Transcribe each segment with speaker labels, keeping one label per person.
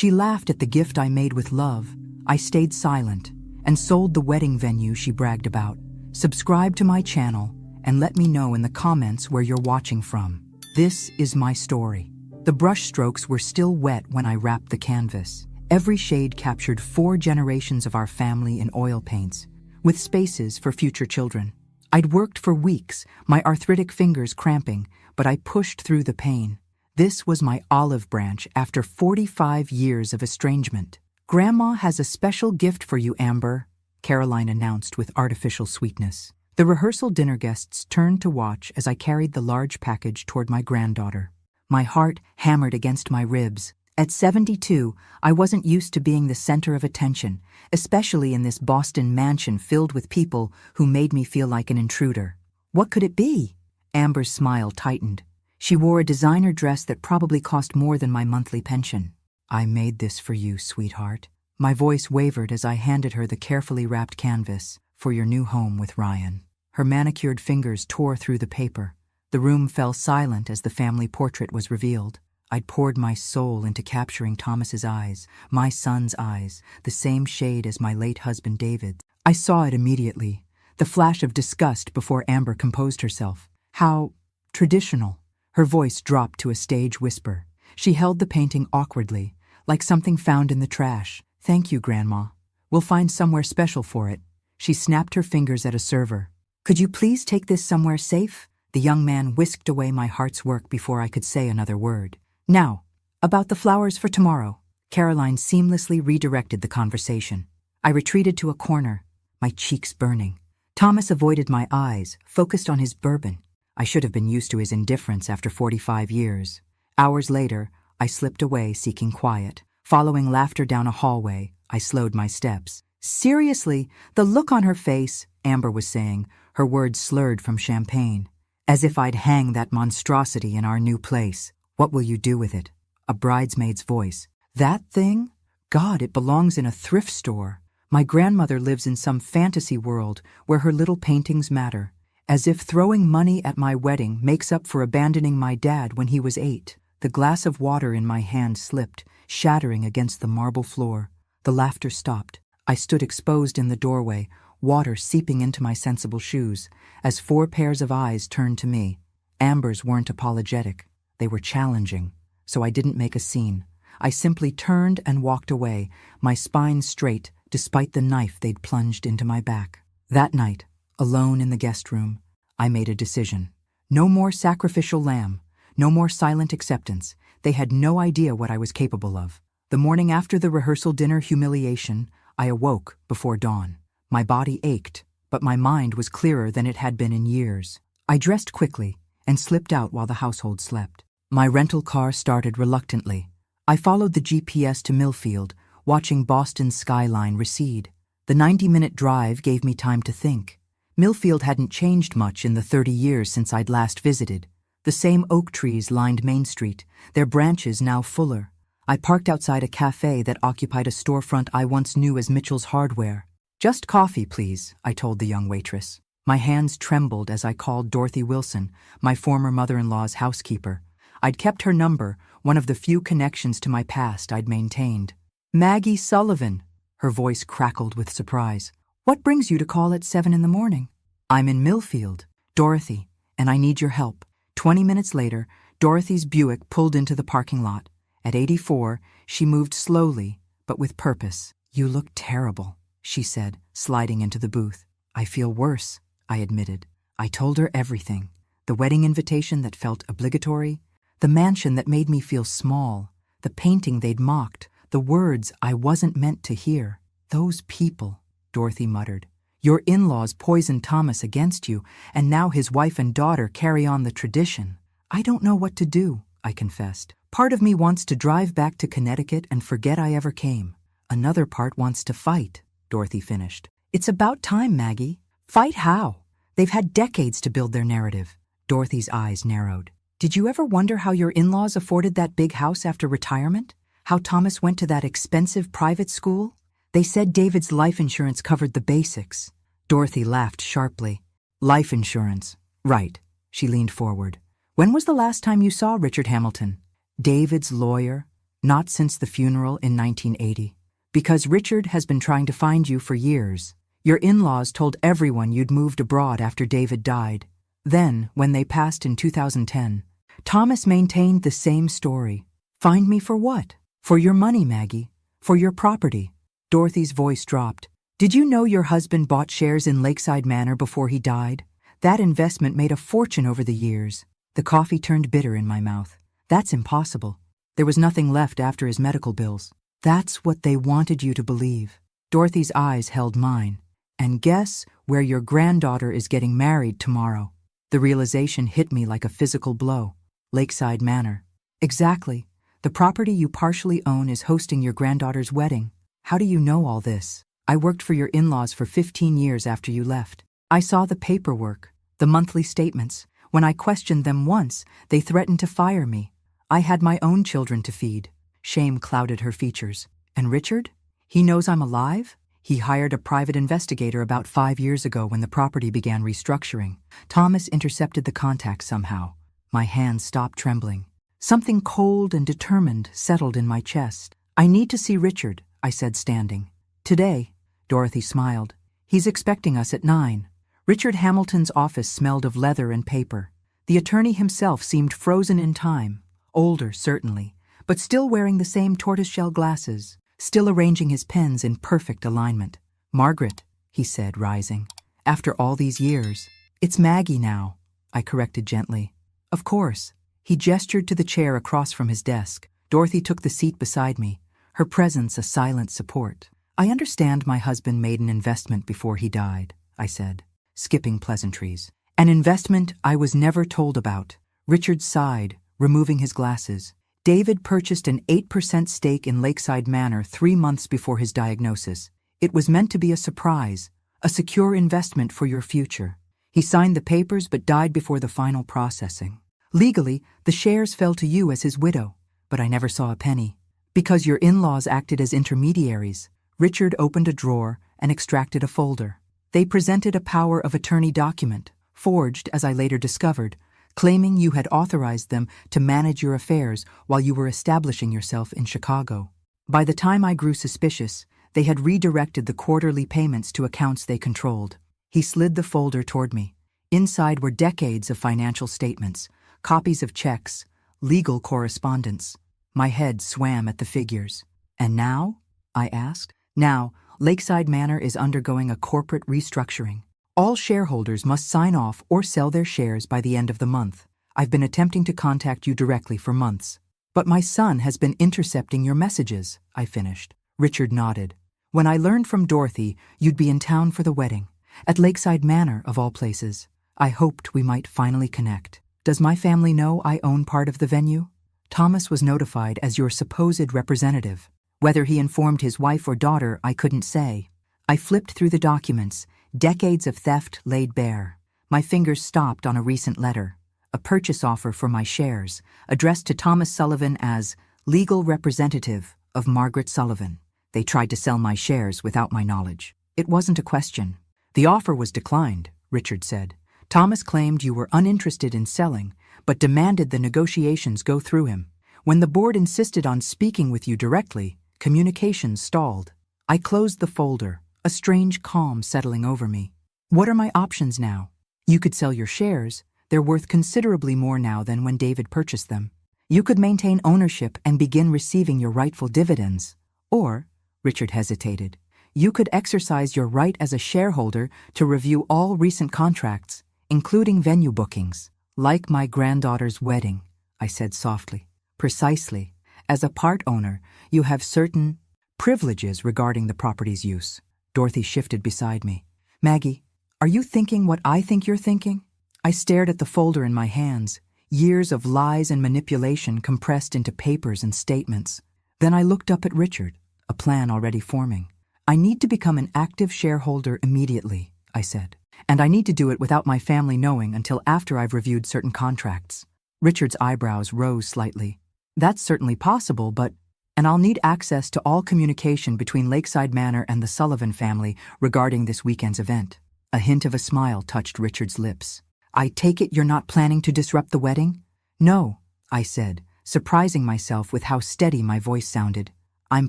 Speaker 1: She laughed at the gift I made with love. I stayed silent and sold the wedding venue she bragged about. Subscribe to my channel and let me know in the comments where you're watching from. This is my story. The brush strokes were still wet when I wrapped the canvas. Every shade captured 4 generations of our family in oil paints, with spaces for future children. I'd worked for weeks, my arthritic fingers cramping, but I pushed through the pain. This was my olive branch after 45 years of estrangement. "Grandma has a special gift for you, Amber," Caroline announced with artificial sweetness. The rehearsal dinner guests turned to watch as I carried the large package toward my granddaughter. My heart hammered against my ribs. At 72, I wasn't used to being the center of attention, especially in this Boston mansion filled with people who made me feel like an intruder. What could it be? Amber's smile tightened. She wore a designer dress that probably cost more than my monthly pension. "I made this for you, sweetheart." My voice wavered as I handed her the carefully wrapped canvas, "for your new home with Ryan." Her manicured fingers tore through the paper. The room fell silent as the family portrait was revealed. I'd poured my soul into capturing Thomas's eyes, my son's eyes, the same shade as my late husband David's. I saw it immediately, the flash of disgust before Amber composed herself. How traditional. Her voice dropped to a stage whisper. She held the painting awkwardly, like something found in the trash. "Thank you, Grandma. We'll find somewhere special for it." She snapped her fingers at a server. "Could you please take this somewhere safe?" The young man whisked away my heart's work before I could say another word. "Now, about the flowers for tomorrow." Caroline seamlessly redirected the conversation. I retreated to a corner, my cheeks burning. Thomas avoided my eyes, focused on his bourbon. I should have been used to his indifference after 45 years. Hours later, I slipped away seeking quiet. Following laughter down a hallway, I slowed my steps. "Seriously, the look on her face," Amber was saying, her words slurred from champagne. "As if I'd hang that monstrosity in our new place. What will you do with it?" A bridesmaid's voice. "That thing? God, it belongs in a thrift store. My grandmother lives in some fantasy world where her little paintings matter. As if throwing money at my wedding makes up for abandoning my dad when he was 8. The glass of water in my hand slipped, shattering against the marble floor. The laughter stopped. I stood exposed in the doorway, water seeping into my sensible shoes, as 4 pairs of eyes turned to me. Amber's weren't apologetic. They were challenging, so I didn't make a scene. I simply turned and walked away, my spine straight, despite the knife they'd plunged into my back. That night, alone in the guest room, I made a decision. No more sacrificial lamb, no more silent acceptance. They had no idea what I was capable of. The morning after the rehearsal dinner humiliation, I awoke before dawn. My body ached, but my mind was clearer than it had been in years. I dressed quickly and slipped out while the household slept. My rental car started reluctantly. I followed the GPS to Millfield, watching Boston's skyline recede. The 90-minute drive gave me time to think. Millfield hadn't changed much in the 30 years since I'd last visited. The same oak trees lined Main Street, their branches now fuller. I parked outside a cafe that occupied a storefront I once knew as Mitchell's Hardware. "Just coffee, please," I told the young waitress. My hands trembled as I called Dorothy Wilson, my former mother-in-law's housekeeper. I'd kept her number, one of the few connections to my past I'd maintained. "Maggie Sullivan," her voice crackled with surprise. "What brings you to call at 7 in the morning?" "I'm in Millfield, Dorothy, and I need your help." 20 minutes later, Dorothy's Buick pulled into the parking lot. At 84, she moved slowly, but with purpose. "You look terrible," she said, sliding into the booth. "I feel worse," I admitted. I told her everything. The wedding invitation that felt obligatory, the mansion that made me feel small, the painting they'd mocked, the words I wasn't meant to hear. "Those people," Dorothy muttered. "Your in-laws poisoned Thomas against you, and now his wife and daughter carry on the tradition." "I don't know what to do," I confessed. "Part of me wants to drive back to Connecticut and forget I ever came. Another part wants to fight," Dorothy finished. "It's about time, Maggie." "Fight how? They've had decades to build their narrative." Dorothy's eyes narrowed. "Did you ever wonder how your in-laws afforded that big house after retirement? How Thomas went to that expensive private school? They said David's life insurance covered the basics." Dorothy laughed sharply. "Life insurance. Right." She leaned forward. "When was the last time you saw Richard Hamilton?" "David's lawyer. Not since the funeral in 1980. Because Richard has been trying to find you for years. Your in-laws told everyone you'd moved abroad after David died. Then, when they passed in 2010, Thomas maintained the same story. Find me for what? For your money, Maggie. For your property. Dorothy's voice dropped. Did you know your husband bought shares in Lakeside Manor before he died? That investment made a fortune over the years. The coffee turned bitter in my mouth. That's impossible. There was nothing left after his medical bills. That's what they wanted you to believe. Dorothy's eyes held mine. And guess where your granddaughter is getting married tomorrow? The realization hit me like a physical blow. Lakeside Manor. Exactly. The property you partially own is hosting your granddaughter's wedding. How do you know all this? I worked for your in-laws for 15 years after you left. I saw the paperwork, the monthly statements. When I questioned them once, they threatened to fire me. I had my own children to feed. Shame clouded her features. And Richard? He knows I'm alive? He hired a private investigator about 5 years ago when the property began restructuring. Thomas intercepted the contact somehow. My hands stopped trembling. Something cold and determined settled in my chest. I need to see Richard, I said, standing. Today, Dorothy smiled. He's expecting us at 9. Richard Hamilton's office smelled of leather and paper. The attorney himself seemed frozen in time. Older, certainly, but still wearing the same tortoiseshell glasses, still arranging his pens in perfect alignment. Margaret, he said, rising. After all these years. It's Maggie now, I corrected gently. Of course. He gestured to the chair across from his desk. Dorothy took the seat beside me, her presence a silent support. I understand my husband made an investment before he died, I said, skipping pleasantries. An investment I was never told about. Richard sighed, removing his glasses. David purchased an 8% stake in Lakeside Manor 3 months before his diagnosis. It was meant to be a surprise, a secure investment for your future. He signed the papers but died before the final processing. Legally, the shares fell to you as his widow, but I never saw a penny. Because your in-laws acted as intermediaries, Richard opened a drawer and extracted a folder. They presented a power of attorney document, forged, as I later discovered, claiming you had authorized them to manage your affairs while you were establishing yourself in Chicago. By the time I grew suspicious, they had redirected the quarterly payments to accounts they controlled. He slid the folder toward me. Inside were decades of financial statements, copies of checks, legal correspondence. My head swam at the figures. And now? I asked. Now, Lakeside Manor is undergoing a corporate restructuring. All shareholders must sign off or sell their shares by the end of the month. I've been attempting to contact you directly for months. But my son has been intercepting your messages, I finished. Richard nodded. When I learned from Dorothy you'd be in town for the wedding, at Lakeside Manor of all places, I hoped we might finally connect. Does my family know I own part of the venue? Thomas was notified as your supposed representative. Whether he informed his wife or daughter, I couldn't say. I flipped through the documents, decades of theft laid bare. My fingers stopped on a recent letter, a purchase offer for my shares, addressed to Thomas Sullivan as legal representative of Margaret Sullivan. They tried to sell my shares without my knowledge. It wasn't a question. The offer was declined, Richard said. Thomas claimed you were uninterested in selling, but demanded the negotiations go through him. When the board insisted on speaking with you directly, communications stalled. I closed the folder, a strange calm settling over me. What are my options now? You could sell your shares. They're worth considerably more now than when David purchased them. You could maintain ownership and begin receiving your rightful dividends. Or, Richard hesitated, you could exercise your right as a shareholder to review all recent contracts, including venue bookings. Like my granddaughter's wedding, I said softly. Precisely. As a part owner, you have certain privileges regarding the property's use. Dorothy shifted beside me. Maggie, are you thinking what I think you're thinking? I stared at the folder in my hands, years of lies and manipulation compressed into papers and statements. Then I looked up at Richard, a plan already forming. I need to become an active shareholder immediately, I said. And I need to do it without my family knowing until after I've reviewed certain contracts. Richard's eyebrows rose slightly. That's certainly possible, but... And I'll need access to all communication between Lakeside Manor and the Sullivan family regarding this weekend's event. A hint of a smile touched Richard's lips. I take it you're not planning to disrupt the wedding? No, I said, surprising myself with how steady my voice sounded. I'm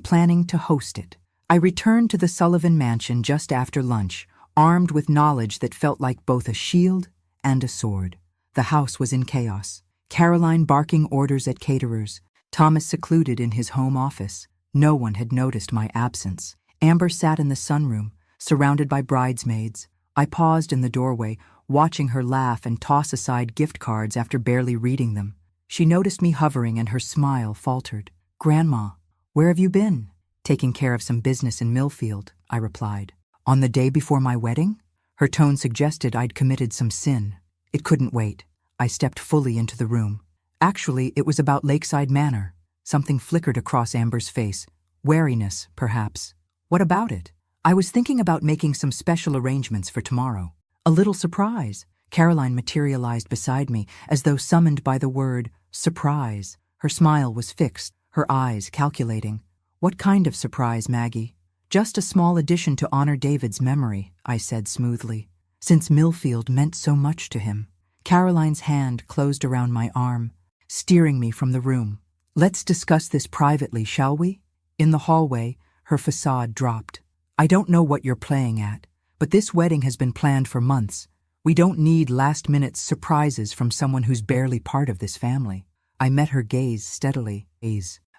Speaker 1: planning to host it. I returned to the Sullivan mansion just after lunch, armed with knowledge that felt like both a shield and a sword. The house was in chaos. Caroline barking orders at caterers, Thomas secluded in his home office. No one had noticed my absence. Amber sat in the sunroom, surrounded by bridesmaids. I paused in the doorway, watching her laugh and toss aside gift cards after barely reading them. She noticed me hovering and her smile faltered. "Grandma, where have you been?" "Taking care of some business in Millfield," I replied. "On the day before my wedding?" Her tone suggested I'd committed some sin. It couldn't wait. I stepped fully into the room. Actually, it was about Lakeside Manor. Something flickered across Amber's face. Wariness, perhaps. "What about it?" "I was thinking about making some special arrangements for tomorrow." "A little surprise." Caroline materialized beside me, as though summoned by the word surprise. Her smile was fixed, her eyes calculating. "What kind of surprise, Maggie?" "Just a small addition to honor David's memory," I said smoothly, since Millfield meant so much to him. Caroline's hand closed around my arm, steering me from the room. "Let's discuss this privately, shall we?" In the hallway, her facade dropped. "I don't know what you're playing at, but this wedding has been planned for months. We don't need last-minute surprises from someone who's barely part of this family." I met her gaze steadily.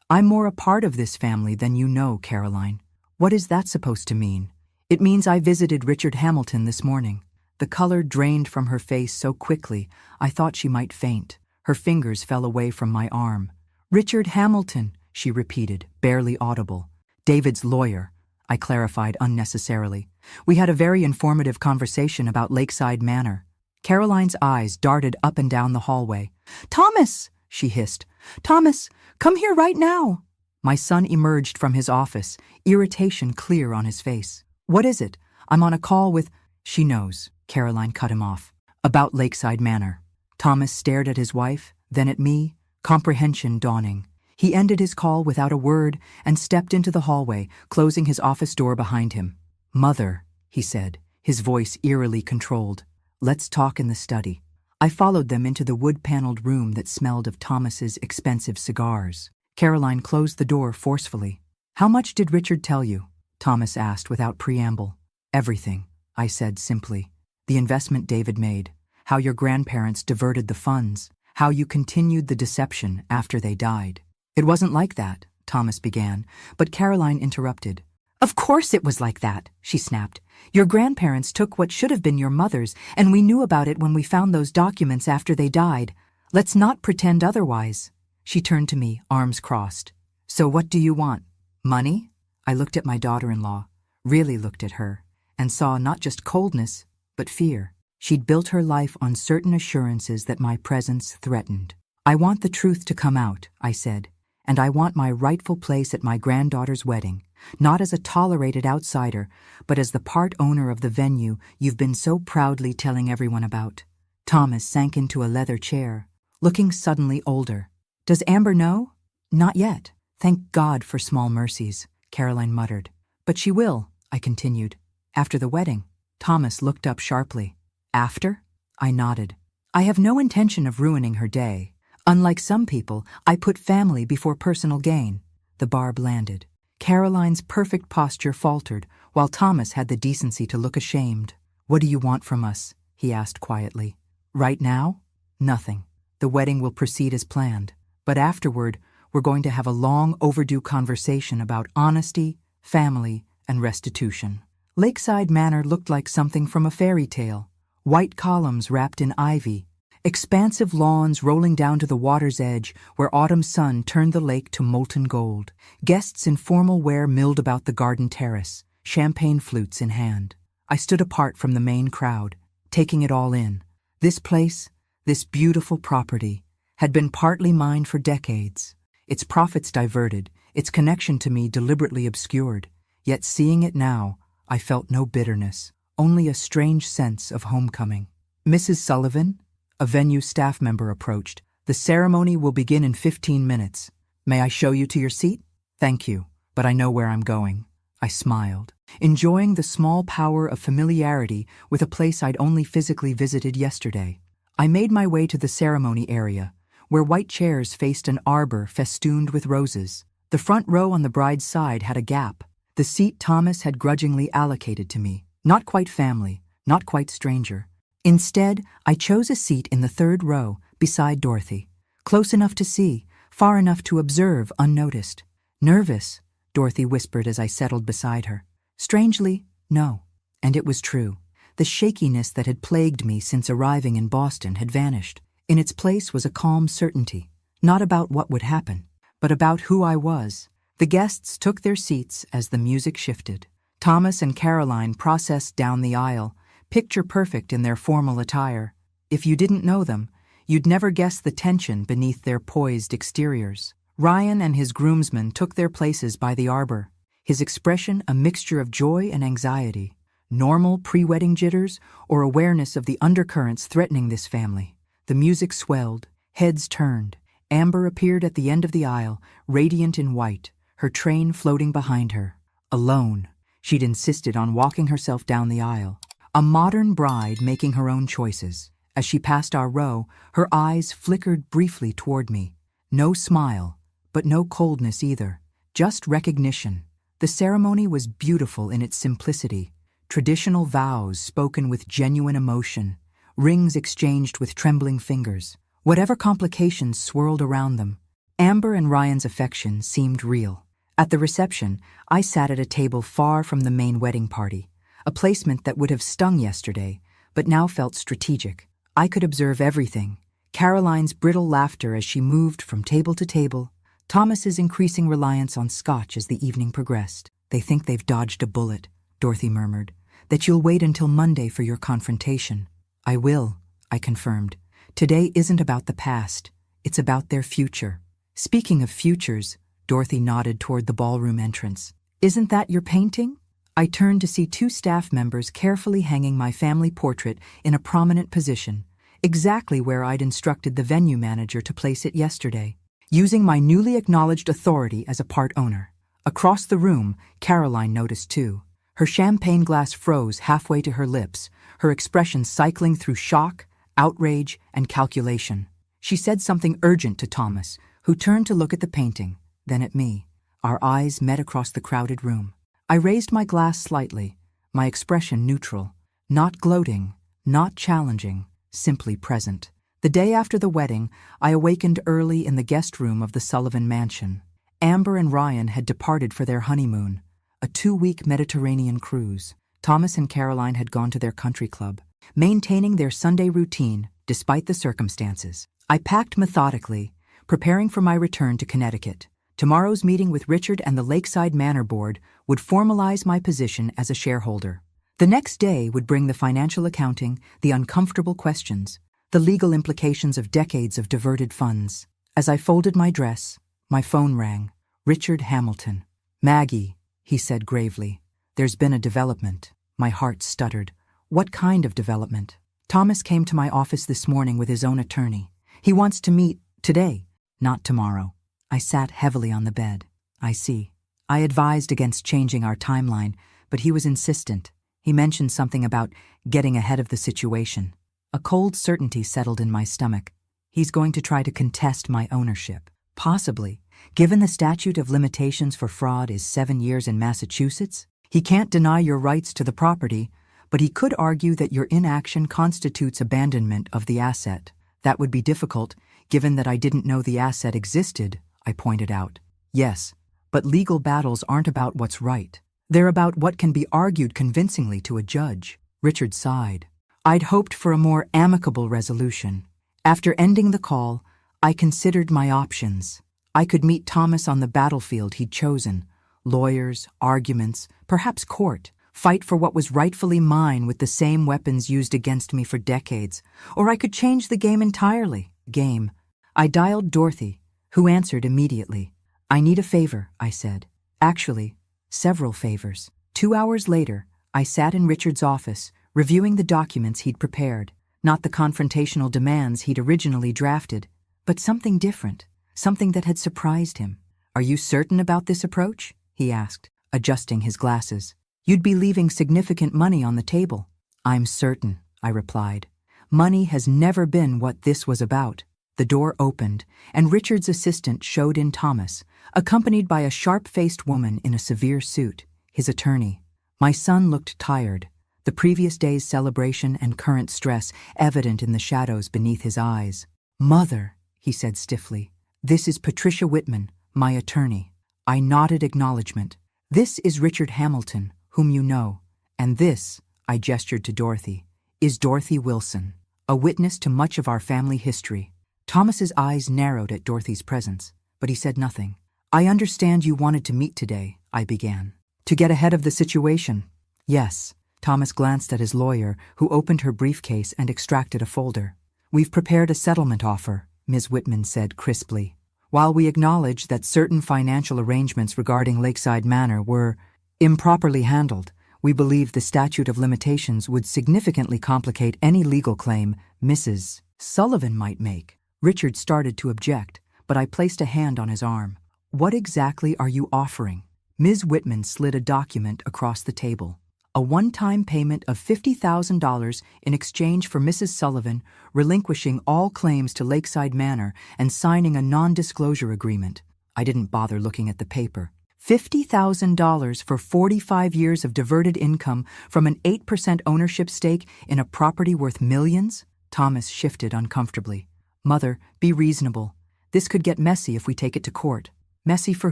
Speaker 1: "I'm more a part of this family than you know, Caroline." "What is that supposed to mean?" "It means I visited Richard Hamilton this morning." The color drained from her face so quickly, I thought she might faint. Her fingers fell away from my arm. "Richard Hamilton," she repeated, barely audible. "David's lawyer," I clarified unnecessarily. "We had a very informative conversation about Lakeside Manor." Caroline's eyes darted up and down the hallway. "Thomas!" she hissed. "Thomas, come here right now!" My son emerged from his office, irritation clear on his face. "What is it? I'm on a call with—" "She knows," Caroline cut him off. "About Lakeside Manor." Thomas stared at his wife, then at me, comprehension dawning. He ended his call without a word and stepped into the hallway, closing his office door behind him. "Mother," he said, his voice eerily controlled. "Let's talk in the study." I followed them into the wood-paneled room that smelled of Thomas's expensive cigars. Caroline closed the door forcefully. "How much did Richard tell you?" Thomas asked without preamble. "Everything," I said simply. "The investment David made, how your grandparents diverted the funds, how you continued the deception after they died." "It wasn't like that," Thomas began, but Caroline interrupted. "Of course it was like that," she snapped. "Your grandparents took what should have been your mother's, and we knew about it when we found those documents after they died. Let's not pretend otherwise." She turned to me, arms crossed. "So what do you want? Money?" I looked at my daughter-in-law, really looked at her, and saw not just coldness, but fear. She'd built her life on certain assurances that my presence threatened. "I want the truth to come out," I said, "and I want my rightful place at my granddaughter's wedding, not as a tolerated outsider, but as the part owner of the venue you've been so proudly telling everyone about." Thomas sank into a leather chair, looking suddenly older. "Does Amber know?" "Not yet. Thank God for small mercies," Caroline muttered. "But she will," I continued. "After the wedding." Thomas looked up sharply. "After?" I nodded. "I have no intention of ruining her day. Unlike some people, I put family before personal gain." The barb landed. Caroline's perfect posture faltered, while Thomas had the decency to look ashamed. "What do you want from us?" he asked quietly. "Right now? Nothing. The wedding will proceed as planned. But afterward, we're going to have a long overdue conversation about honesty, family, and restitution." Lakeside Manor looked like something from a fairy tale. White columns wrapped in ivy, expansive lawns rolling down to the water's edge where autumn's sun turned the lake to molten gold. Guests in formal wear milled about the garden terrace, champagne flutes in hand. I stood apart from the main crowd, taking it all in. This place, this beautiful property, had been partly mine for decades. Its profits diverted, its connection to me deliberately obscured. Yet seeing it now, I felt no bitterness, only a strange sense of homecoming. "Mrs. Sullivan?" A venue staff member approached. "The ceremony will begin in 15 minutes. May I show you to your seat?" "Thank you, but I know where I'm going." I smiled, enjoying the small power of familiarity with a place I'd only physically visited yesterday. I made my way to the ceremony area, where white chairs faced an arbor festooned with roses. The front row on the bride's side had a gap, the seat Thomas had grudgingly allocated to me. Not quite family, not quite stranger. Instead, I chose a seat in the third row, beside Dorothy. Close enough to see, far enough to observe unnoticed. Nervous, Dorothy whispered as I settled beside her. Strangely, no. And it was true. The shakiness that had plagued me since arriving in Boston had vanished. In its place was a calm certainty, not about what would happen, but about who I was. The guests took their seats as the music shifted. Thomas and Caroline processed down the aisle, picture perfect in their formal attire. If you didn't know them, you'd never guess the tension beneath their poised exteriors. Ryan and his groomsmen took their places by the arbor, his expression a mixture of joy and anxiety. Normal pre-wedding jitters or awareness of the undercurrents threatening this family. The music swelled, heads turned. Amber appeared at the end of the aisle, radiant in white, her train floating behind her. Alone, she'd insisted on walking herself down the aisle. A modern bride making her own choices. As she passed our row, her eyes flickered briefly toward me. No smile, but no coldness either. Just recognition. The ceremony was beautiful in its simplicity. Traditional vows spoken with genuine emotion, rings exchanged with trembling fingers. Whatever complications swirled around them, Amber and Ryan's affection seemed real. At the reception, I sat at a table far from the main wedding party, a placement that would have stung yesterday, but now felt strategic. I could observe everything. Caroline's brittle laughter as she moved from table to table, Thomas's increasing reliance on scotch as the evening progressed. They think they've dodged a bullet, Dorothy murmured, that you'll wait until Monday for your confrontation. I will, I confirmed. Today isn't about the past, it's about their future. Speaking of futures, Dorothy nodded toward the ballroom entrance. Isn't that your painting? I turned to see two staff members carefully hanging my family portrait in a prominent position, exactly where I'd instructed the venue manager to place it yesterday, using my newly acknowledged authority as a part owner. Across the room, Caroline noticed too. Her champagne glass froze halfway to her lips, her expression cycling through shock, outrage, and calculation. She said something urgent to Thomas, who turned to look at the painting, then at me. Our eyes met across the crowded room. I raised my glass slightly, my expression neutral, not gloating, not challenging, simply present. The day after the wedding, I awakened early in the guest room of the Sullivan Mansion. Amber and Ryan had departed for their honeymoon, a 2-week Mediterranean cruise. Thomas and Caroline had gone to their country club, maintaining their Sunday routine despite the circumstances. I packed methodically, preparing for my return to Connecticut. Tomorrow's meeting with Richard and the Lakeside Manor Board would formalize my position as a shareholder. The next day would bring the financial accounting, the uncomfortable questions, the legal implications of decades of diverted funds. As I folded my dress, my phone rang. Richard Hamilton. Maggie, he said gravely, there's been a development. My heart stuttered. What kind of development? Thomas came to my office this morning with his own attorney. He wants to meet today, not tomorrow. I sat heavily on the bed. I see. I advised against changing our timeline, but he was insistent. He mentioned something about getting ahead of the situation. A cold certainty settled in my stomach. He's going to try to contest my ownership. Possibly. Given the statute of limitations for fraud is 7 years in Massachusetts, he can't deny your rights to the property, but he could argue that your inaction constitutes abandonment of the asset. That would be difficult, given that I didn't know the asset existed, I pointed out. Yes, but legal battles aren't about what's right. They're about what can be argued convincingly to a judge. Richard sighed. I'd hoped for a more amicable resolution. After ending the call, I considered my options. I could meet Thomas on the battlefield he'd chosen. Lawyers, arguments, perhaps court. Fight for what was rightfully mine with the same weapons used against me for decades. Or I could change the game entirely. Game. I dialed Dorothy, who answered immediately. I need a favor, I said. Actually, several favors. 2 hours later, I sat in Richard's office, reviewing the documents he'd prepared. Not the confrontational demands he'd originally drafted, but something different, something that had surprised him. Are you certain about this approach? He asked, adjusting his glasses. You'd be leaving significant money on the table. I'm certain, I replied. Money has never been what this was about. The door opened, and Richard's assistant showed in Thomas, accompanied by a sharp-faced woman in a severe suit, his attorney. My son looked tired, the previous day's celebration and current stress evident in the shadows beneath his eyes. "Mother," he said stiffly, "this is Patricia Whitman, my attorney." I nodded acknowledgement. "This is Richard Hamilton, whom you know, and this," I gestured to Dorothy, "is Dorothy Wilson, a witness to much of our family history." Thomas's eyes narrowed at Dorothy's presence, but he said nothing. "I understand you wanted to meet today," I began. "To get ahead of the situation?" "Yes." Thomas glanced at his lawyer, who opened her briefcase and extracted a folder. "We've prepared a settlement offer," Ms. Whitman said crisply. "While we acknowledge that certain financial arrangements regarding Lakeside Manor were improperly handled, we believe the statute of limitations would significantly complicate any legal claim Mrs. Sullivan might make." Richard started to object, but I placed a hand on his arm. "What exactly are you offering?" Ms. Whitman slid a document across the table. "A one-time payment of $50,000 in exchange for Mrs. Sullivan relinquishing all claims to Lakeside Manor and signing a non-disclosure agreement." I didn't bother looking at the paper. $50,000 for 45 years of diverted income from an 8% ownership stake in a property worth millions? Thomas shifted uncomfortably. "Mother, be reasonable. This could get messy if we take it to court." "Messy for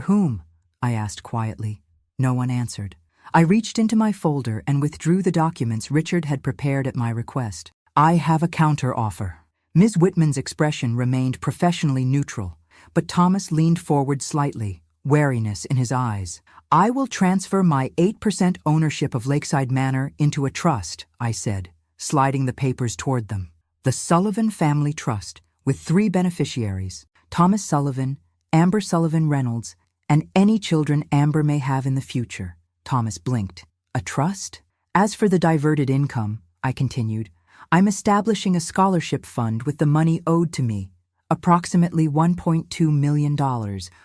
Speaker 1: whom?" I asked quietly. No one answered. I reached into my folder and withdrew the documents Richard had prepared at my request. "I have a counter-offer." Ms. Whitman's expression remained professionally neutral, but Thomas leaned forward slightly, wariness in his eyes. "I will transfer my 8% ownership of Lakeside Manor into a trust," I said, sliding the papers toward them. "The Sullivan Family Trust, with 3 beneficiaries, Thomas Sullivan, Amber Sullivan Reynolds, and any children Amber may have in the future." Thomas blinked. "A trust? As for the diverted income," I continued, "I'm establishing a scholarship fund with the money owed to me, approximately $1.2 million,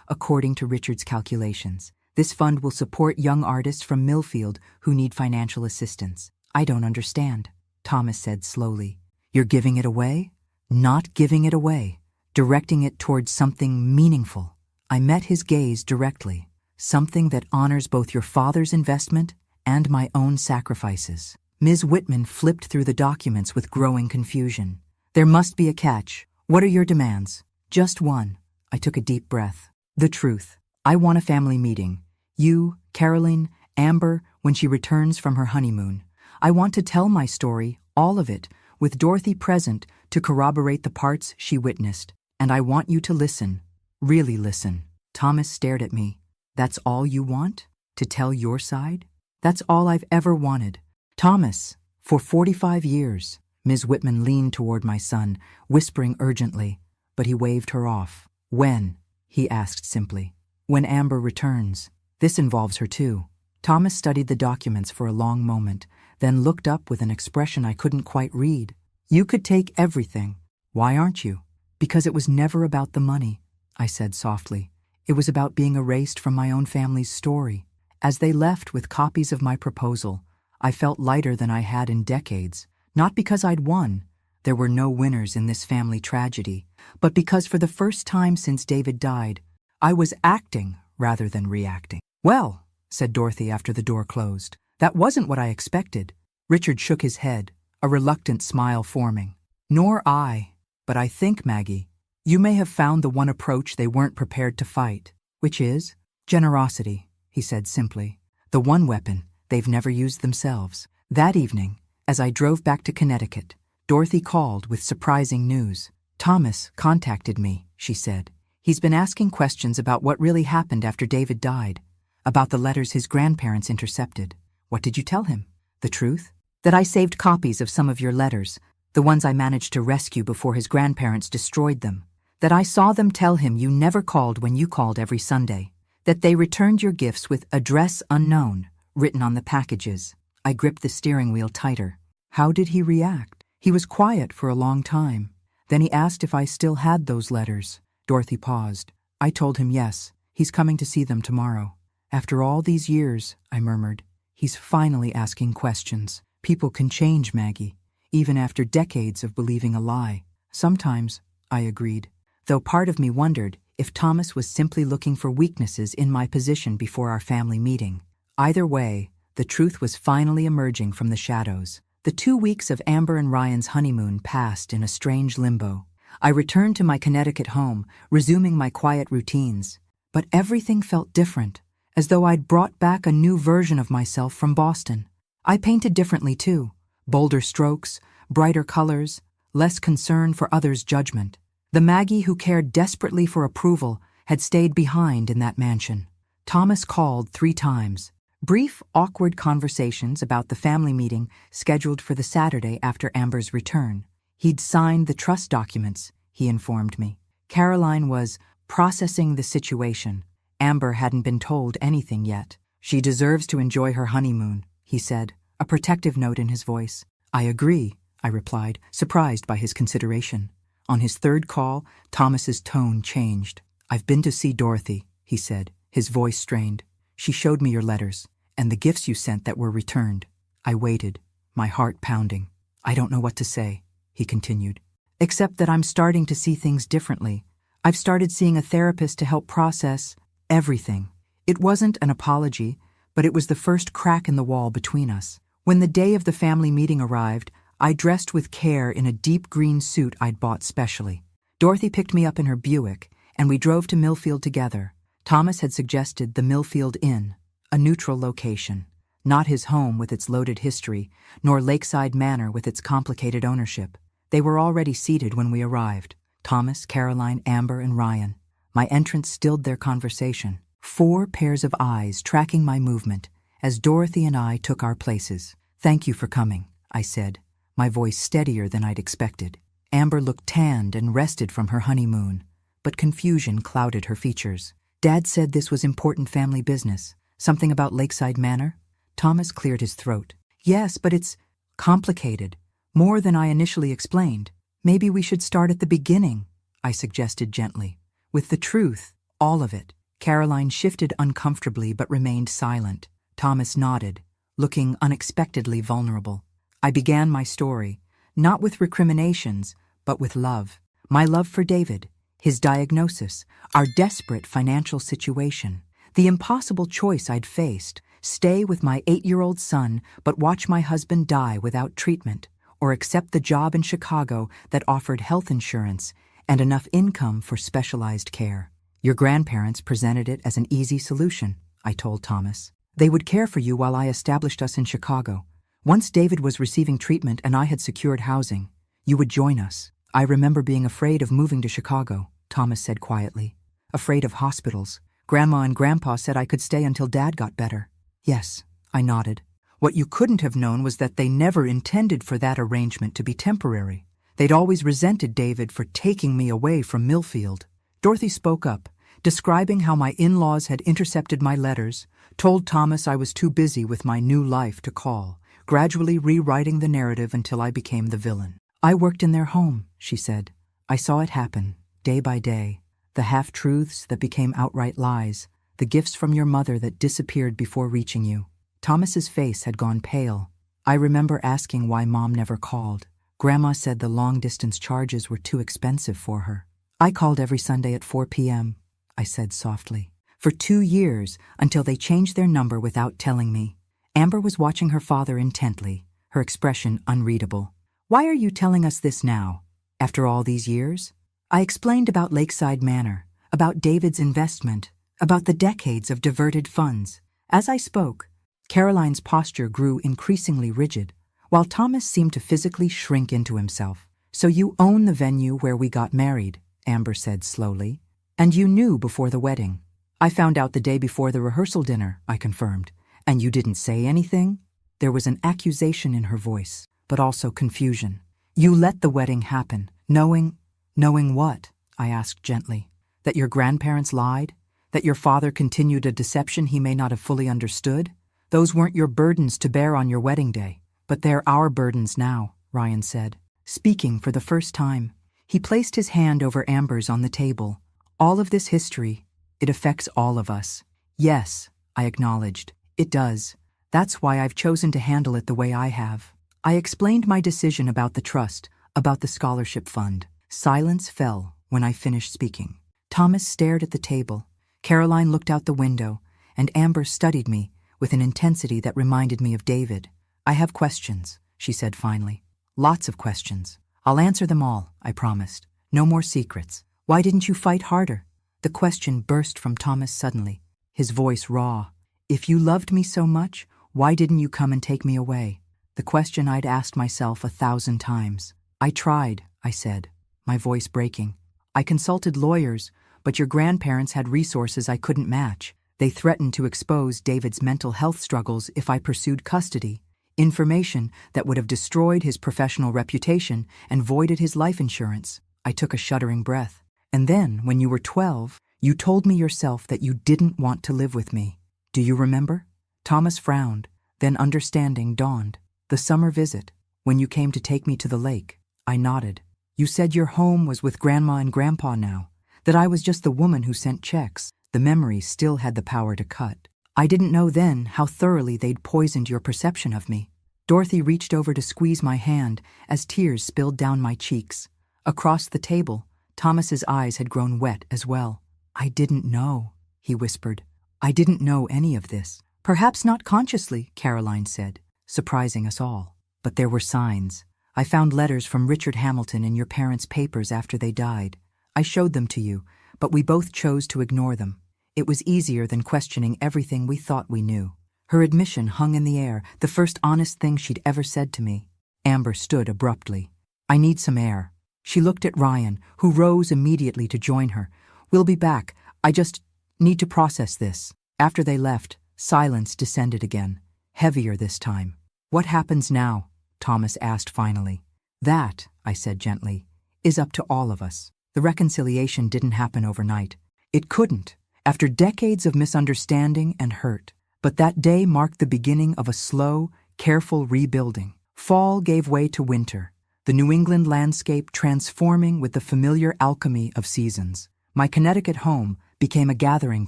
Speaker 1: according to Richard's calculations. This fund will support young artists from Millfield who need financial assistance." "I don't understand," Thomas said slowly. "You're giving it away?" "Not giving it away. Directing it towards something meaningful." I met his gaze directly. "Something that honors both your father's investment and my own sacrifices." Ms. Whitman flipped through the documents with growing confusion. "There must be a catch. What are your demands?" "Just one." I took a deep breath. "The truth. I want a family meeting. You, Caroline, Amber, when she returns from her honeymoon. I want to tell my story, all of it, with Dorothy present to corroborate the parts she witnessed. And I want you to listen. Really listen." Thomas stared at me. "That's all you want? To tell your side?" "That's all I've ever wanted." "Thomas, for 45 years." Ms. Whitman leaned toward my son, whispering urgently, but he waved her off. "When?" he asked simply. "When Amber returns. This involves her too." Thomas studied the documents for a long moment, then looked up with an expression I couldn't quite read. "You could take everything. Why aren't you?" "Because it was never about the money," I said softly. "It was about being erased from my own family's story." As they left with copies of my proposal, I felt lighter than I had in decades, not because I'd won. There were no winners in this family tragedy, but because for the first time since David died, I was acting rather than reacting. "Well," said Dorothy after the door closed, "that wasn't what I expected." Richard shook his head, a reluctant smile forming. "Nor I. But I think, Maggie, you may have found the one approach they weren't prepared to fight." "Which is?" "Generosity," he said simply. "The one weapon they've never used themselves." That evening, as I drove back to Connecticut, Dorothy called with surprising news. "Thomas contacted me," she said. "He's been asking questions about what really happened after David died, about the letters his grandparents intercepted." "What did you tell him?" "The truth. That I saved copies of some of your letters, the ones I managed to rescue before his grandparents destroyed them. That I saw them tell him you never called when you called every Sunday. That they returned your gifts with 'address unknown' written on the packages." I gripped the steering wheel tighter. "How did he react?" "He was quiet for a long time. Then he asked if I still had those letters." Dorothy paused. "I told him yes. He's coming to see them tomorrow." "After all these years," I murmured, "he's finally asking questions." People can change, Maggie, even after decades of believing a lie. Sometimes I agreed, though part of me wondered if Thomas was simply looking for weaknesses in my position before our family meeting. Either way, the truth was finally emerging from the shadows. The 2 weeks of Amber and Ryan's honeymoon passed in a strange limbo. I returned to my Connecticut home, resuming my quiet routines. But everything felt different, as though I'd brought back a new version of myself from Boston. I painted differently too. Bolder strokes, brighter colors, less concern for others' judgment. The Maggie who cared desperately for approval had stayed behind in that mansion. Thomas called 3 times. Brief, awkward conversations about the family meeting scheduled for the Saturday after Amber's return. He'd signed the trust documents, he informed me. Caroline was processing the situation. Amber hadn't been told anything yet. She deserves to enjoy her honeymoon, he said, a protective note in his voice. I agree, I replied, surprised by his consideration. On his 3rd call, Thomas's tone changed. I've been to see Dorothy, he said, his voice strained. She showed me your letters, and the gifts you sent that were returned. I waited, my heart pounding. I don't know what to say, he continued, except that I'm starting to see things differently. I've started seeing a therapist to help process everything. It wasn't an apology, but it was the first crack in the wall between us. When the day of the family meeting arrived, I dressed with care in a deep green suit I'd bought specially. Dorothy picked me up in her Buick, and we drove to Millfield together. Thomas had suggested the Millfield Inn, a neutral location, not his home with its loaded history, nor Lakeside Manor with its complicated ownership. They were already seated when we arrived. Thomas, Caroline, Amber, and Ryan. My entrance stilled their conversation. 4 pairs of eyes tracking my movement as Dorothy and I took our places. Thank you for coming, I said, my voice steadier than I'd expected. Amber looked tanned and rested from her honeymoon, but confusion clouded her features. Dad said this was important family business. Something about Lakeside Manor? Thomas cleared his throat. Yes, but it's complicated. More than I initially explained. Maybe we should start at the beginning, I suggested gently. With the truth, all of it. Caroline shifted uncomfortably but remained silent. Thomas nodded, looking unexpectedly vulnerable. I began my story, not with recriminations, but with love. My love for David, his diagnosis, our desperate financial situation, the impossible choice I'd faced, stay with my 8-year-old son but watch my husband die without treatment, or accept the job in Chicago that offered health insurance and enough income for specialized care. Your grandparents presented it as an easy solution, I told Thomas. They would care for you while I established us in Chicago. Once David was receiving treatment and I had secured housing, you would join us. I remember being afraid of moving to Chicago, Thomas said quietly. Afraid of hospitals. Grandma and Grandpa said I could stay until Dad got better. Yes, I nodded. What you couldn't have known was that they never intended for that arrangement to be temporary. They'd always resented David for taking me away from Millfield. Dorothy spoke up, describing how my in-laws had intercepted my letters, told Thomas I was too busy with my new life to call, gradually rewriting the narrative until I became the villain. I worked in their home, she said. I saw it happen, day by day. The half-truths that became outright lies, the gifts from your mother that disappeared before reaching you. Thomas's face had gone pale. I remember asking why Mom never called. Grandma said the long-distance charges were too expensive for her. I called every Sunday at 4 p.m., I said softly. For 2 years, until they changed their number without telling me. Amber was watching her father intently, her expression unreadable. Why are you telling us this now, after all these years? I explained about Lakeside Manor, about David's investment, about the decades of diverted funds. As I spoke, Caroline's posture grew increasingly rigid, while Thomas seemed to physically shrink into himself. So you own the venue where we got married, Amber said slowly. And you knew before the wedding. I found out the day before the rehearsal dinner, I confirmed. And you didn't say anything? There was an accusation in her voice, but also confusion. You let the wedding happen, knowing what? I asked gently. That your grandparents lied? That your father continued a deception he may not have fully understood? Those weren't your burdens to bear on your wedding day. But they're our burdens now, Ryan said. Speaking for the first time, he placed his hand over Amber's on the table. All of this history, it affects all of us. Yes, I acknowledged. It does. That's why I've chosen to handle it the way I have. I explained my decision about the trust, about the scholarship fund. Silence fell when I finished speaking. Thomas stared at the table, Caroline looked out the window, and Amber studied me with an intensity that reminded me of David. "I have questions," she said finally. "Lots of questions. I'll answer them all," I promised. "No more secrets. Why didn't you fight harder?" The question burst from Thomas suddenly, his voice raw. "If you loved me so much, why didn't you come and take me away?" The question I'd asked myself 1,000 times. "I tried," I said, my voice breaking. "I consulted lawyers, but your grandparents had resources I couldn't match. They threatened to expose David's mental health struggles if I pursued custody, information that would have destroyed his professional reputation and voided his life insurance." I took a shuddering breath. "And then, when you were 12, you told me yourself that you didn't want to live with me. Do you remember?" Thomas frowned, then understanding dawned. "The summer visit, when you came to take me to the lake." I nodded. "You said your home was with Grandma and Grandpa now, that I was just the woman who sent checks." The memory still had the power to cut. "I didn't know then how thoroughly they'd poisoned your perception of me." Dorothy reached over to squeeze my hand as tears spilled down my cheeks. Across the table, Thomas's eyes had grown wet as well. "I didn't know," he whispered. "I didn't know any of this." "Perhaps not consciously," Caroline said, surprising us all. "But there were signs. I found letters from Richard Hamilton in your parents' papers after they died. I showed them to you, but we both chose to ignore them. It was easier than questioning everything we thought we knew." Her admission hung in the air, the first honest thing she'd ever said to me. Amber stood abruptly. "I need some air." She looked at Ryan, who rose immediately to join her. "We'll be back. I just need to process this." After they left, silence descended again, heavier this time. "What happens now?" Thomas asked finally. "That," I said gently, "is up to all of us." The reconciliation didn't happen overnight. It couldn't, after decades of misunderstanding and hurt. But that day marked the beginning of a slow, careful rebuilding. Fall gave way to winter, the New England landscape transforming with the familiar alchemy of seasons. My Connecticut home became a gathering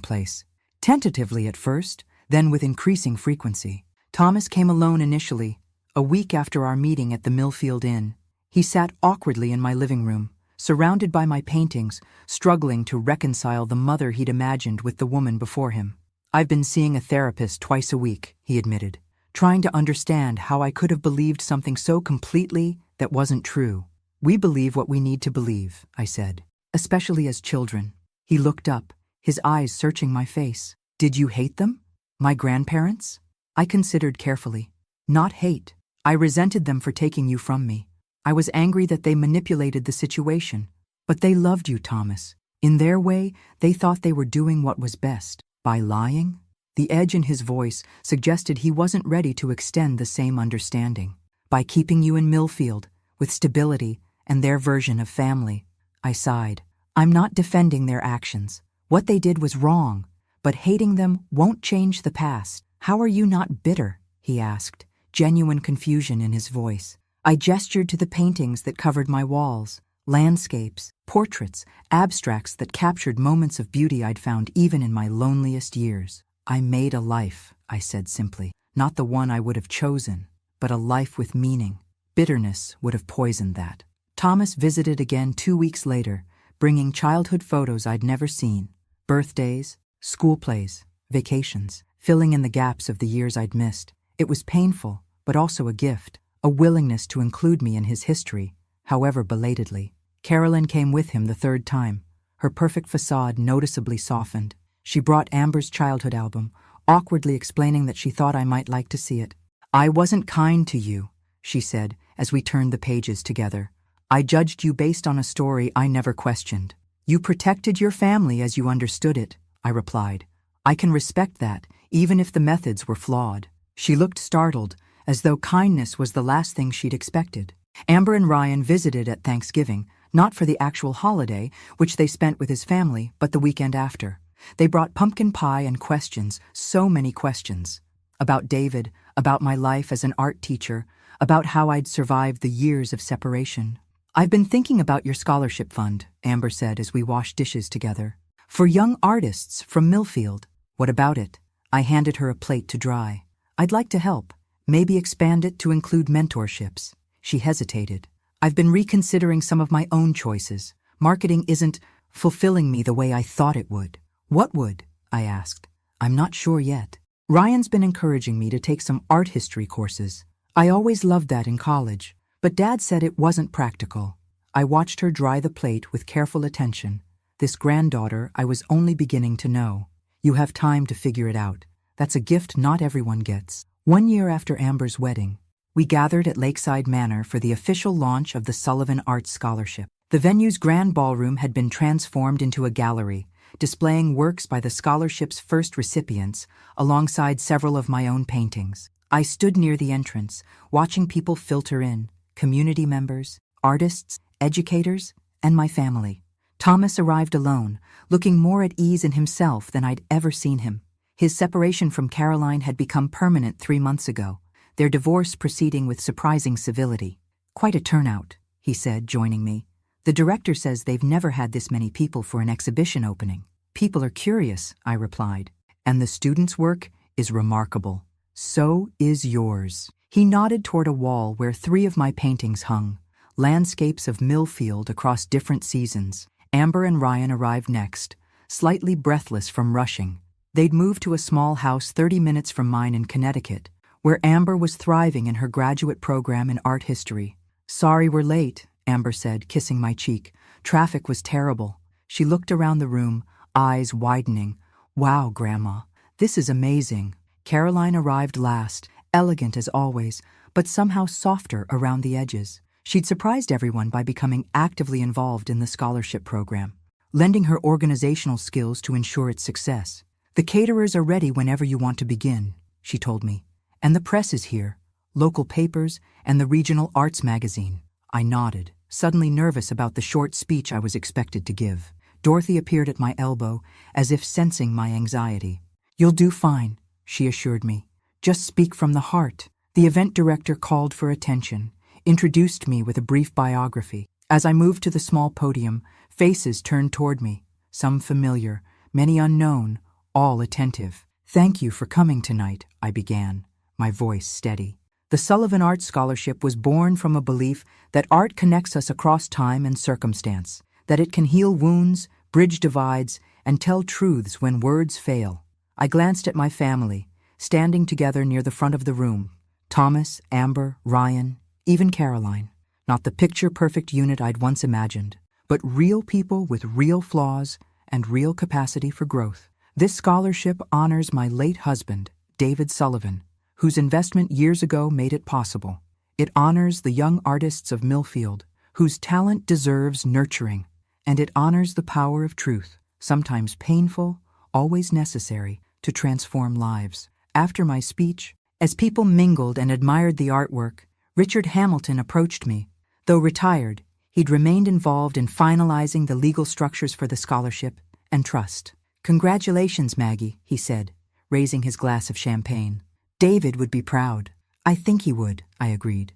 Speaker 1: place, tentatively at first, then with increasing frequency. Thomas came alone initially, a week after our meeting at the Millfield Inn. He sat awkwardly in my living room, surrounded by my paintings, struggling to reconcile the mother he'd imagined with the woman before him. "I've been seeing a therapist twice a week," he admitted, trying to understand how I could have believed something so completely that wasn't true. "We believe what we need to believe," I said, "especially as children." He looked up, his eyes searching my face. "Did you hate them? My grandparents?" I considered carefully. "Not hate. I resented them for taking you from me. I was angry that they manipulated the situation. But they loved you, Thomas. In their way, they thought they were doing what was best. By lying?" The edge in his voice suggested he wasn't ready to extend the same understanding. "By keeping you in Millfield, with stability and their version of family." I sighed. "I'm not defending their actions. What they did was wrong, but hating them won't change the past." "How are you not bitter?" he asked, genuine confusion in his voice. I gestured to the paintings that covered my walls, landscapes, portraits, abstracts that captured moments of beauty I'd found even in my loneliest years. "I made a life," I said simply. "Not the one I would have chosen, but a life with meaning. Bitterness would have poisoned that." Thomas visited again 2 weeks later, bringing childhood photos I'd never seen, birthdays, school plays, vacations, filling in the gaps of the years I'd missed. It was painful, but also a gift, a willingness to include me in his history, however belatedly. Carolyn came with him the third time, her perfect facade noticeably softened. She brought Amber's childhood album, awkwardly explaining that she thought I might like to see it. "I wasn't kind to you," she said as we turned the pages together. "I judged you based on a story I never questioned." "You protected your family as you understood it," I replied. "I can respect that, even if the methods were flawed." She looked startled, as though kindness was the last thing she'd expected. Amber and Ryan visited at Thanksgiving, not for the actual holiday, which they spent with his family, but the weekend after. They brought pumpkin pie and questions, so many questions. About David, about my life as an art teacher, about how I'd survived the years of separation. "I've been thinking about your scholarship fund," Amber said as we washed dishes together. "For young artists from Millfield." "What about it?" I handed her a plate to dry. "I'd like to help. Maybe expand it to include mentorships." She hesitated. I've been reconsidering some of my own choices. Marketing isn't fulfilling me the way I thought it would. What would? I asked. I'm not sure yet. Ryan's been encouraging me to take some art history courses. I always loved that in college, but Dad said it wasn't practical. I watched her dry the plate with careful attention. This granddaughter I was only beginning to know. You have time to figure it out. That's a gift not everyone gets. 1 year after Amber's wedding, we gathered at Lakeside Manor for the official launch of the Sullivan Arts Scholarship. The venue's grand ballroom had been transformed into a gallery, displaying works by the scholarship's first recipients, alongside several of my own paintings. I stood near the entrance, watching people filter in, community members, artists, educators, and my family. Thomas arrived alone, looking more at ease in himself than I'd ever seen him. His separation from Caroline had become permanent 3 months ago, their divorce proceeding with surprising civility. Quite a turnout, he said, joining me. The director says they've never had this many people for an exhibition opening. People are curious, I replied, and the students' work is remarkable. So is yours. He nodded toward a wall where 3 of my paintings hung, landscapes of Millfield across different seasons. Amber and Ryan arrived next, slightly breathless from rushing. They'd moved to a small house 30 minutes from mine in Connecticut, where Amber was thriving in her graduate program in art history. Sorry we're late, Amber said, kissing my cheek. Traffic was terrible. She looked around the room, eyes widening. Wow, Grandma, this is amazing. Caroline arrived last, elegant as always, but somehow softer around the edges. She'd surprised everyone by becoming actively involved in the scholarship program, lending her organizational skills to ensure its success. The caterers are ready whenever you want to begin, she told me. And the press is here, local papers, and the regional arts magazine. I nodded, suddenly nervous about the short speech I was expected to give. Dorothy appeared at my elbow, as if sensing my anxiety. You'll do fine, she assured me. Just speak from the heart. The event director called for attention, introduced me with a brief biography. As I moved to the small podium, faces turned toward me, some familiar, many unknown, all attentive. Thank you for coming tonight, I began, my voice steady. The Sullivan Arts Scholarship was born from a belief that art connects us across time and circumstance, that it can heal wounds, bridge divides, and tell truths when words fail. I glanced at my family, standing together near the front of the room. Thomas, Amber, Ryan, even Caroline. Not the picture-perfect unit I'd once imagined, but real people with real flaws and real capacity for growth. This scholarship honors my late husband, David Sullivan, whose investment years ago made it possible. It honors the young artists of Millfield, whose talent deserves nurturing. And it honors the power of truth, sometimes painful, always necessary, to transform lives. After my speech, as people mingled and admired the artwork, Richard Hamilton approached me. Though retired, he'd remained involved in finalizing the legal structures for the scholarship and trust. Congratulations, Maggie, he said, raising his glass of champagne. David would be proud. I think he would, I agreed.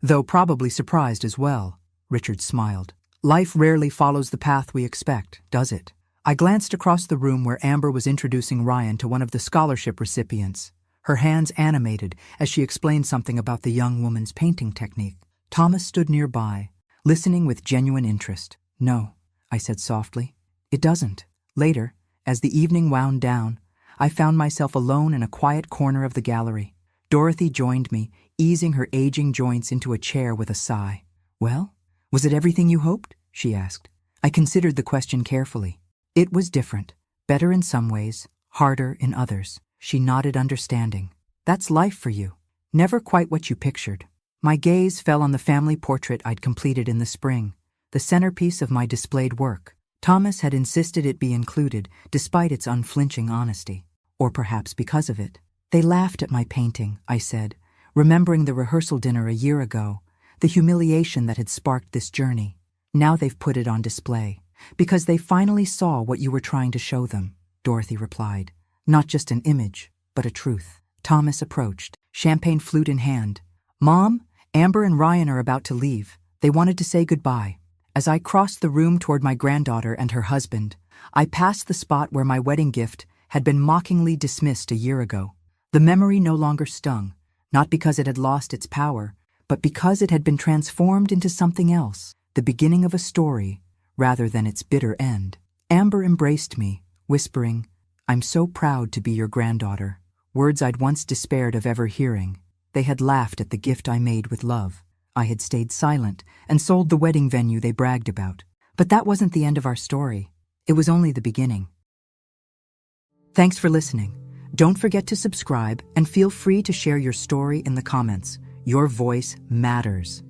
Speaker 1: Though probably surprised as well, Richard smiled. Life rarely follows the path we expect, does it? I glanced across the room where Amber was introducing Ryan to one of the scholarship recipients, her hands animated as she explained something about the young woman's painting technique. Thomas stood nearby, listening with genuine interest. No, I said softly. It doesn't. Later, as the evening wound down, I found myself alone in a quiet corner of the gallery. Dorothy joined me, easing her aging joints into a chair with a sigh. Well, was it everything you hoped? She asked. I considered the question carefully. It was different, better in some ways, harder in others. She nodded understanding. That's life for you. Never quite what you pictured. My gaze fell on the family portrait I'd completed in the spring, the centerpiece of my displayed work. Thomas had insisted it be included, despite its unflinching honesty. Or perhaps because of it. They laughed at my painting, I said, remembering the rehearsal dinner a year ago, the humiliation that had sparked this journey. Now they've put it on display, because they finally saw what you were trying to show them, Dorothy replied. Not just an image, but a truth. Thomas approached, champagne flute in hand. Mom, Amber and Ryan are about to leave. They wanted to say goodbye. As I crossed the room toward my granddaughter and her husband, I passed the spot where my wedding gift had been mockingly dismissed a year ago. The memory no longer stung, not because it had lost its power, but because it had been transformed into something else, the beginning of a story, rather than its bitter end. Amber embraced me, whispering, "I'm so proud to be your granddaughter," words I'd once despaired of ever hearing. They had laughed at the gift I made with love. I had stayed silent and sold the wedding venue they bragged about. But that wasn't the end of our story. It was only the beginning. Thanks for listening. Don't forget to subscribe and feel free to share your story in the comments. Your voice matters.